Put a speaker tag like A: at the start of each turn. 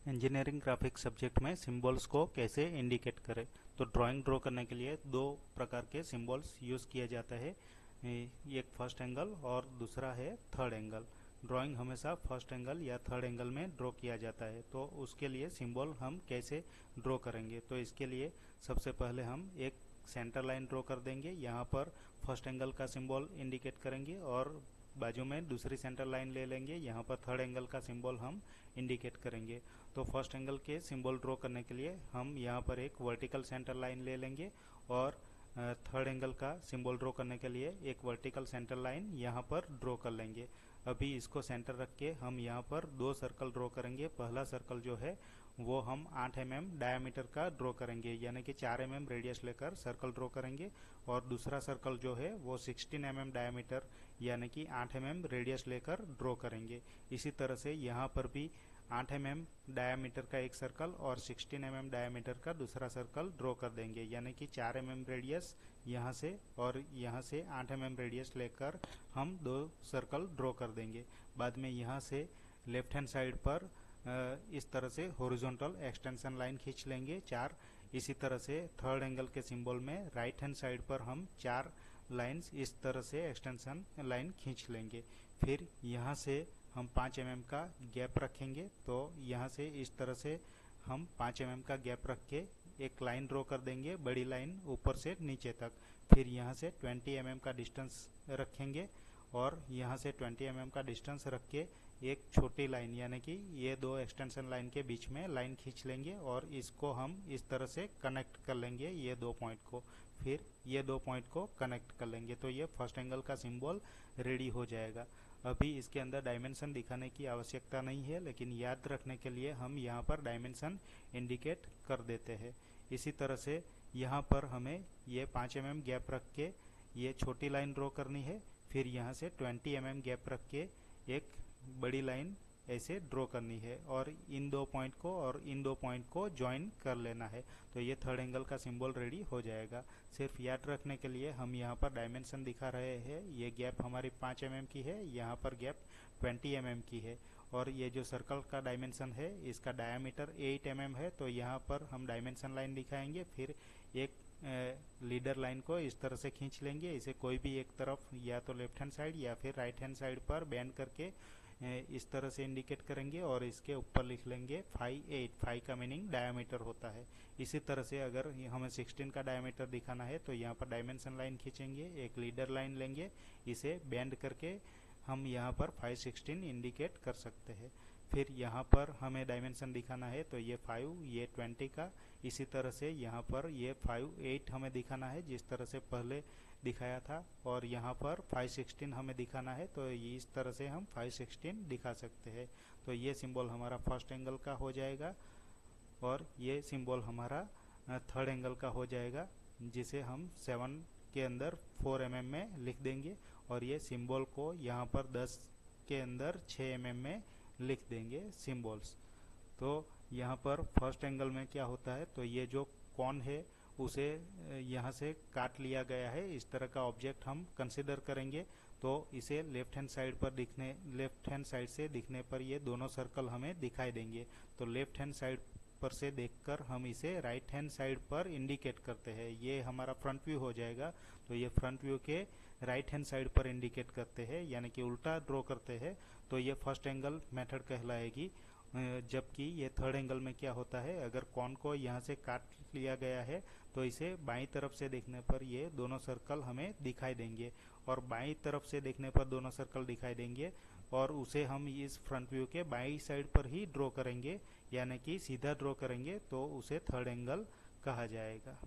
A: Engineering graphics subject में symbols को कैसे इंडिकेट करें। तो ड्राइंग ड्रॉ करने के लिए दो प्रकार के सिंबल्स यूज़ किया जाता है। एक फर्स्ट एंगल और दूसरा है थर्ड एंगल। ड्राइंग हमेशा फर्स्ट एंगल या थर्ड एंगल में ड्रॉ किया जाता है। तो उसके लिए सिंबल हम कैसे ड्रॉ करेंगे, तो इसके लिए सबसे पहले हम एक सेंटर लाइन ड्रॉ कर देंगे। यहाँ पर फर्स्ट एंगल का सिंबल इंडिकेट करेंगे और बाजू में दूसरी सेंटर लाइन ले लेंगे। यहाँ पर थर्ड एंगल का सिंबल हम इंडिकेट करेंगे। तो फर्स्ट एंगल के सिंबल ड्रॉ करने के लिए हम यहाँ पर एक वर्टिकल सेंटर लाइन ले लेंगे और थर्ड एंगल का सिंबल ड्रॉ करने के लिए एक वर्टिकल सेंटर लाइन यहाँ पर ड्रॉ कर लेंगे। अभी इसको सेंटर रख के हम यहाँ पर दो सर्कल ड्रॉ करेंगे। पहला सर्कल जो है वो हम 8 mm डायमीटर का ड्रॉ करेंगे, यानी कि 4 mm रेडियस लेकर सर्कल ड्रॉ करेंगे। और दूसरा सर्कल जो है वो 16 mm डायमीटर यानी कि 8 mm रेडियस लेकर ड्रॉ करेंगे। इसी तरह से यहाँ पर भी 8 mm डायमीटर का एक सर्कल और 16 mm डायमीटर का दूसरा सर्कल ड्रॉ कर देंगे, यानी कि 4 mm रेडियस यहाँ से और यहाँ से 8 mm रेडियस लेकर हम दो सर्कल ड्रॉ कर देंगे। बाद में यहाँ से लेफ्ट हैंड साइड पर इस तरह से हॉरिजॉन्टल एक्सटेंशन लाइन खींच लेंगे 4। इसी तरह से थर्ड एंगल के सिंबल में राइट हैंड साइड पर हम 4 लाइंस इस तरह से एक्सटेंशन लाइन खींच लेंगे। फिर यहाँ से हम 5 mm का गैप रखेंगे। तो यहाँ से इस तरह से हम 5 mm का गैप रख के एक लाइन ड्रॉ कर देंगे, बड़ी लाइन ऊपर से नीचे तक। फिर यहाँ से 20 mm का डिस्टेंस रखेंगे और यहाँ से 20 mm का डिस्टेंस रख के एक छोटी लाइन यानी कि ये दो एक्सटेंशन लाइन के बीच में लाइन खींच लेंगे और इसको हम इस तरह से कनेक्ट कर लेंगे ये दो पॉइंट को। फिर ये दो पॉइंट को कनेक्ट कर लेंगे तो ये फर्स्ट एंगल का सिंबल रेडी हो जाएगा। अभी इसके अंदर डायमेंशन दिखाने की आवश्यकता नहीं है, लेकिन याद रखने के लिए हम यहाँ पर डायमेंशन इंडिकेट कर देते हैं। इसी तरह से यहाँ पर हमें ये 5 mm गैप रख के ये छोटी लाइन ड्रॉ करनी है। फिर यहाँ से 20 mm गैप रख के एक बड़ी लाइन ऐसे ड्रॉ करनी है और इन दो पॉइंट को और इन दो पॉइंट को ज्वाइन कर लेना है। तो ये थर्ड एंगल का सिंबल रेडी हो जाएगा। सिर्फ याद रखने के लिए हम यहाँ पर डायमेंशन दिखा रहे हैं। ये गैप हमारी 5 mm की है, यहाँ पर गैप 20 mm की है। और ये जो सर्कल का डायमेंशन है इसका डायमीटर 8 mm है। तो यहाँ पर हम डायमेंशन लाइन दिखाएंगे। फिर एक लीडर लाइन को इस तरह से खींच लेंगे। इसे कोई भी एक तरफ या तो लेफ्ट हैंड साइड या फिर राइट हैंड साइड पर बेंड करके इस तरह से इंडिकेट करेंगे और इसके ऊपर लिख लेंगे 5 5 का मीनिंग डायमीटर होता है। इसी तरह से अगर हमें 16 का डायमीटर दिखाना है तो यहाँ पर डायमेंशन लाइन खींचेंगे, एक लीडर लाइन लेंगे, इसे बेंड करके हम यहाँ पर 516 इंडिकेट कर सकते हैं। फिर यहाँ पर हमें डायमेंशन दिखाना है तो ये 5 ये 20 का। इसी तरह से यहाँ पर ये 5 8 हमें दिखाना है जिस तरह से पहले दिखाया था। और यहाँ पर 516 हमें दिखाना है तो इस तरह से हम 516 दिखा सकते हैं। तो ये सिंबल हमारा फर्स्ट एंगल का हो जाएगा और ये सिंबल हमारा थर्ड एंगल का हो जाएगा, जिसे हम 7 के अंदर 4 mm में लिख देंगे और ये सिंबल को यहाँ पर 10 के अंदर 6 mm में लिख देंगे सिंबल्स। तो यहाँ पर फर्स्ट एंगल में क्या होता है, तो ये जो कॉन है उसे यहाँ से काट लिया गया है। इस तरह का ऑब्जेक्ट हम कंसिडर करेंगे तो इसे लेफ्ट हैंड साइड से दिखने पर ये दोनों सर्कल हमें दिखाई देंगे। तो लेफ्ट हैंड साइड पर से देखकर हम इसे राइट हैंड साइड पर इंडिकेट करते हैं। ये हमारा फ्रंट व्यू हो जाएगा। तो ये फ्रंट व्यू के राइट हैंड साइड पर इंडिकेट करते हैं, यानी कि उल्टा ड्रॉ करते हैं। तो ये फर्स्ट एंगल मेथड कहलाएगी। जबकि ये थर्ड एंगल में क्या होता है, अगर कॉन को यहाँ से काट लिया गया है तो इसे बाईं तरफ से देखने पर ये दोनों सर्कल हमें दिखाई देंगे और बाईं तरफ से देखने पर दोनों सर्कल दिखाई देंगे और उसे हम इस फ्रंट व्यू के बाईं साइड पर ही ड्रॉ करेंगे, यानी कि सीधा ड्रॉ करेंगे तो उसे थर्ड एंगल कहा जाएगा।